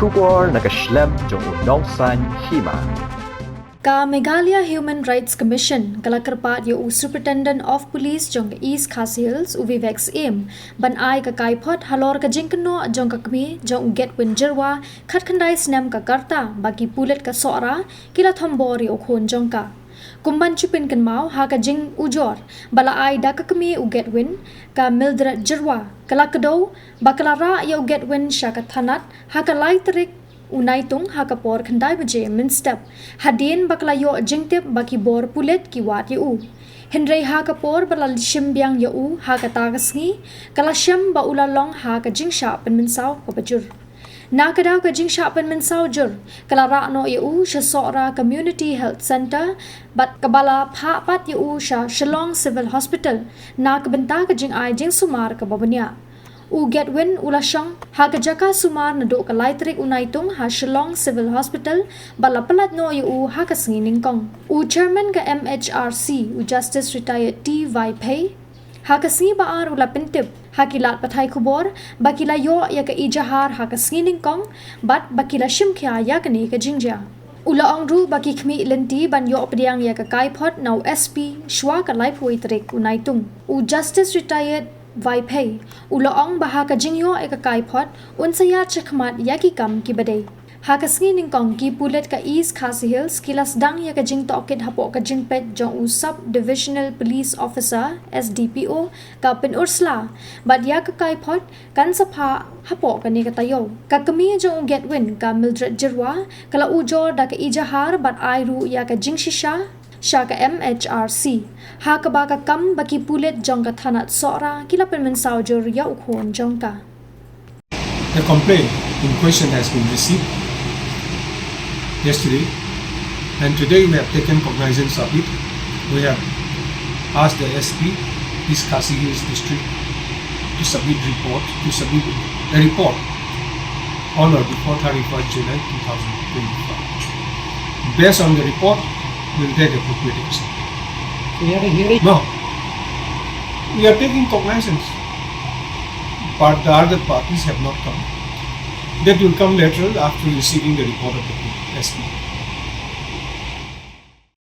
Shubor Snem jong unong san Hima. Ka Meghalaya Human Rights Commission kalakarpat yo Superintendent of Police jong East Khas Hills uvivex aim ban ai ka Kaiphod Halor ka Jingshah jong ka kmi jong get win jirwa khat khandai Snem ka karta bagi Pulit ka sora kila thombori okhon jong ka kumban chipin kan mau ha ka jing ujor bala ai da ka kmi u get win ka mildra jirwa kala kado baklara yo get win sha ka thanat ha ka laitrik unai tung ha ka por khandai baje min step hadin bakla yo jingtip baki bor Pulit ki wat yu Henry ha ka por bala lishim biang yu ha ka tagasngi kala sham ba ulalong ha ka Jingshah pen min saw ka bajur na ka daw ka Jingshah pen min saw jur kala ra no yu sha sora community health center bat kabala pha pat yu sha Shillong civil hospital na ka benta ka jing ai jing sumar ka babanya u get win ulashang ha ka jaka sumar na do ka laitrik unai tung ha Shillong civil hospital bala palat no yu ha ka sngining kong u chairman ka Mhrc u justice retired T vai pay ha ka si ba ar ula pentip ha kilat pathai khubor bakila yo ya ka ijahar ha ka sngining kong bat bakila shimkhya ya ka ni ka Jingshah ula ongru baki khmi lenti ban yo pdiang ya ka Kaiphod now SP shwa ka life waitrik unai tung u justice retired vai pay ula ong baha ka jingyo e ka Kaiphod unsaya chakmat ya ki kam ki bade ha ka sngining kong ki Pulit ka East Khas Hills kilas dang ya ka jing tokit hapo ka jingpet jong u sub divisional police officer SDPO ka pin ursla bad ya ka Kaiphod kan sapha hapo ka ni ka tayo ka kami jong get win ka mildred jirwa kala ujor da ka ijahar bad airu ya ka Jingshah sha ka Mhrc ha ka ba ka kam baki Pulit jong ka thanat sora kila pen min saw jor ya ukhon jong ka. The complaint in question has been received yesterday, and today we have taken cognizance of it. We have asked the SP, East Khas Hills District, to submit a report on or before 31st July 2025. Based on the report, we will take appropriate action. We have a hearing? No. We are taking cognizance, but the other parties have not come. That will come later after receiving the report of the SP.